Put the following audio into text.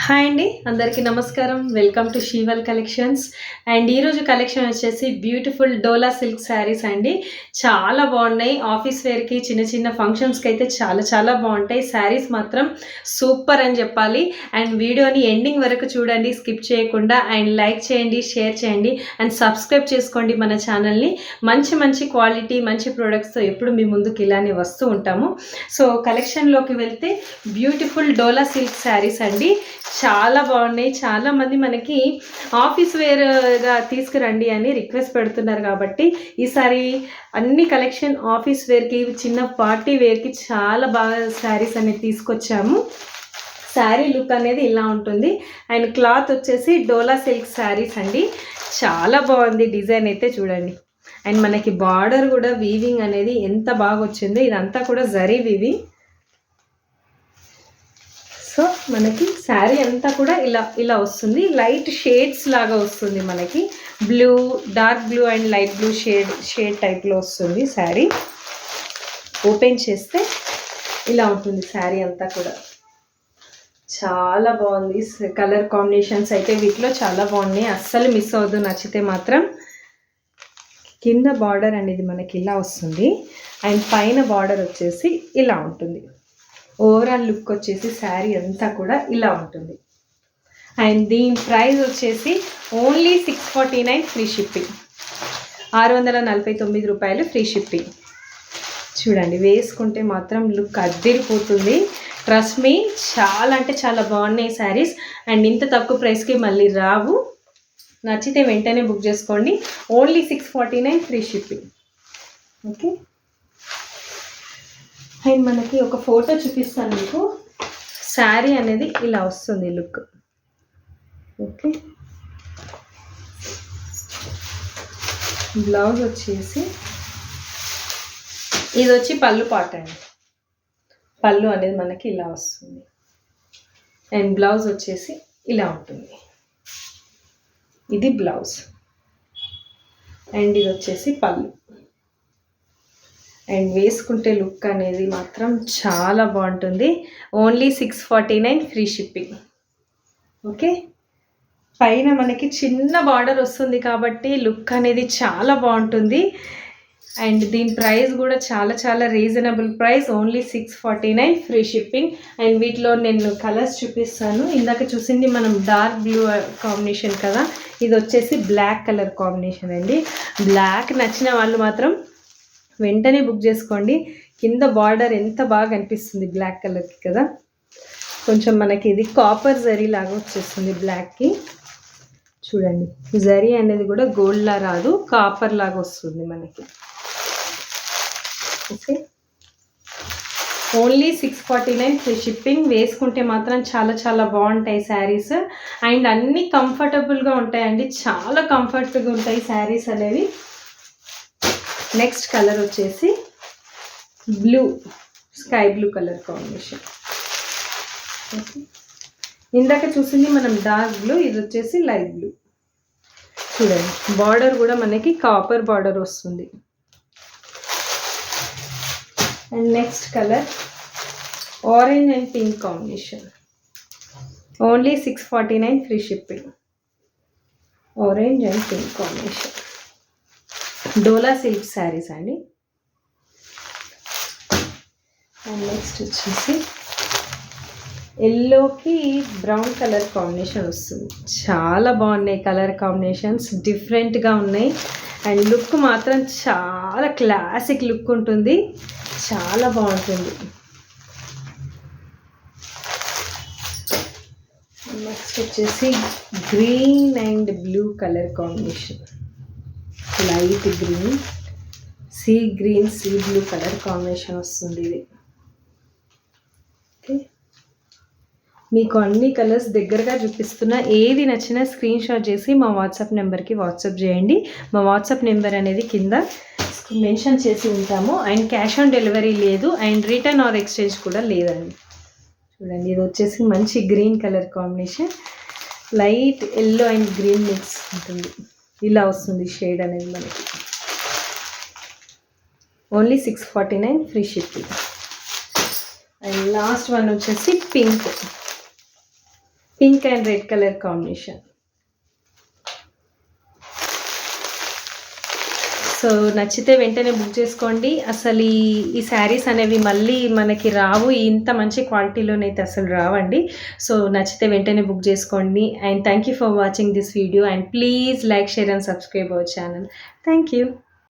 Hi అండి, అందరికీ నమస్కారం. Welcome to Sheval collections. And ఈరోజు కలెక్షన్ వచ్చేసి బ్యూటిఫుల్ డోలా సిల్క్ శారీస్ అండి. చాలా బాగున్నాయి. ఆఫీస్ వేర్కి, చిన్న చిన్న ఫంక్షన్స్కి అయితే చాలా చాలా బాగుంటాయి. శారీస్ మాత్రం సూపర్ అని చెప్పాలి. అండ్ వీడియోని ఎండింగ్ వరకు చూడండి, స్కిప్ చేయకుండా. అండ్ లైక్ చేయండి, షేర్ చేయండి అండ్ సబ్స్క్రైబ్ చేసుకోండి మన ఛానల్ని. మంచి మంచి క్వాలిటీ, మంచి ప్రోడక్ట్స్తో ఎప్పుడు మీ ముందుకు ఇలానే వస్తూ ఉంటాము. సో కలెక్షన్లోకి వెళ్తే బ్యూటిఫుల్ డోలా సిల్క్ శారీస్ అండి. చాలా బాగున్నాయి. చాలామంది మనకి ఆఫీస్ వేర్గా తీసుకురండి అని రిక్వెస్ట్ పెడుతున్నారు కాబట్టి ఈసారి అన్ని కలెక్షన్ ఆఫీస్ వేర్కి, చిన్న పార్టీ వేర్కి చాలా బాగా శారీస్ అనేది తీసుకొచ్చాము. శారీ లుక్ అనేది ఇలా ఉంటుంది. అండ్ క్లాత్ వచ్చేసి డోలా సిల్క్ శారీస్ అండి. చాలా బాగుంది. డిజైన్ అయితే చూడండి. అండ్ మనకి బార్డర్ కూడా వీవింగ్ అనేది ఎంత బాగా వచ్చిందో. ఇదంతా కూడా జరీ వీవింగ్. సో మనకి శారీ అంతా కూడా ఇలా వస్తుంది. లైట్ షేడ్స్ లాగా వస్తుంది. మనకి blue, dark blue and light blue shade టైప్లో వస్తుంది శారీ. ఓపెన్ చేస్తే ఇలా ఉంటుంది శారీ అంతా కూడా. చాలా బాగుంది. కలర్ కాంబినేషన్స్ అయితే వీటిలో చాలా బాగున్నాయి. అస్సలు మిస్ అవ్వదు. నచ్చితే మాత్రం. కింద బార్డర్ అనేది మనకి ఇలా వస్తుంది. అండ్ పైన బార్డర్ వచ్చేసి ఇలా ఉంటుంది. ఓవరాల్ లుక్ వచ్చేసి శారీ అంతా కూడా ఇలా ఉంటుంది. అండ్ దీని ప్రైస్ వచ్చేసి ఓన్లీ 649 ఫ్రీ షిప్పింగ్. 649 రూపాయలు ఫ్రీ షిప్పింగ్. చూడండి, వేసుకుంటే మాత్రం లుక్ అద్దరిపోతుంది. ట్రస్ట్ మీ, చాలా అంటే చాలా బాగున్నాయి శారీస్. అండ్ ఇంత తక్కువ ప్రైస్కి మళ్ళీ రావు. నచ్చితే వెంటనే బుక్ చేసుకోండి. Only 649 free shipping. Okay. And మనకి ఒక ఫోటో చూపిస్తాను మీకు. శారీ అనేది ఇలా వస్తుంది లుక్. ఓకే. బ్లౌజ్ వచ్చేసి ఇది వచ్చి పళ్ళు పాట అండి. పళ్ళు అనేది మనకి ఇలా వస్తుంది. అండ్ బ్లౌజ్ వచ్చేసి ఇలా ఉంటుంది. ఇది బ్లౌజ్. అండ్ ఇది వచ్చేసి పళ్ళు. అండ్ వేసుకుంటే లుక్ అనేది మాత్రం చాలా బాగుంటుంది. Only 649 free shipping. ఓకే. పైన మనకి చిన్న బార్డర్ వస్తుంది కాబట్టి లుక్ అనేది చాలా బాగుంటుంది. అండ్ దీని ప్రైస్ కూడా చాలా చాలా reasonable price. Only 649 free shipping. And వీటిలో నేను కలర్స్ చూపిస్తాను. ఇందాక చూసింది మనం డార్క్ బ్లూ కాంబినేషన్ కదా, ఇది వచ్చేసి బ్లాక్ కలర్ కాంబినేషన్ అండి. బ్లాక్ నచ్చిన వాళ్ళు మాత్రం వెంటనే బుక్ చేసుకోండి. కింద బార్డర్ ఎంత బాగా అనిపిస్తుంది బ్లాక్ కలర్కి కదా. కొంచెం మనకి ఇది కాపర్ జరీ లాగా వచ్చేస్తుంది బ్లాక్కి. చూడండి, జరీ అనేది కూడా గోల్డ్లా రాదు, కాపర్ లాగా వస్తుంది మనకి. ఓకే. Only 649 free shipping. వేసుకుంటే మాత్రం చాలా చాలా బాగుంటాయి శారీస్. అండ్ అన్నీ కంఫర్టబుల్గా ఉంటాయండి. చాలా కంఫర్ట్గా ఉంటాయి శారీస్ అనేవి. నెక్స్ట్ కలర్ వచ్చేసి blue, sky blue colour combination. Okay. ఇందాక చూసింది మనం డార్క్ బ్లూ, ఇది వచ్చేసి లైట్ బ్లూ. చూడండి, బార్డర్ కూడా మనకి కాపర్ బార్డర్ వస్తుంది. And next colour orange and pink combination. Only 649 free shipping. Orange and pink combination. Dola silk saris అండి. అండ్ నెక్స్ట్ వచ్చేసి ఎల్లోకి బ్రౌన్ కలర్ కాంబినేషన్ వస్తుంది. చాలా బాగున్నాయి కలర్ కాంబినేషన్స్, డిఫరెంట్గా ఉన్నాయి. అండ్ లుక్ మాత్రం చాలా క్లాసిక్ లుక్ ఉంటుంది. చాలా బాగుంటుంది. నెక్స్ట్ వచ్చేసి green and blue colour combination. Light green, sea green, sea blue colour combination వస్తుంది ఇది. ఓకే. మీకు అన్ని కలర్స్ దగ్గరగా చూపిస్తున్నా. ఏది నచ్చినా స్క్రీన్ షాట్ చేసి మా వాట్సాప్ నెంబర్కి వాట్సాప్ చేయండి. మా వాట్సాప్ నెంబర్ అనేది కింద మెన్షన్ చేసి ఉంటాము. అండ్ క్యాష్ ఆన్ డెలివరీ లేదు. అండ్ రిటర్న్ ఆర్ ఎక్స్చేంజ్ కూడా లేదండి. చూడండి, ఇది వచ్చేసి మంచి green colour combination. Light yellow and green mix ఉంటుంది. ఇలా వస్తుంది షేడ్ అనేది మనకి. Only 649 free shipping. And last one వచ్చేసి pink. Pink and red colour combination. So నచ్చితే వెంటనే బుక్ చేసుకోండి. అసలు ఈ శారీస్ అనేవి మళ్ళీ మనకి రావు. ఇంత మంచి క్వాలిటీలోనైతే అసలు రావండి. సో నచ్చితే వెంటనే బుక్ చేసుకోండి. And thank you for watching this video. And please like, share and subscribe our channel. Thank you.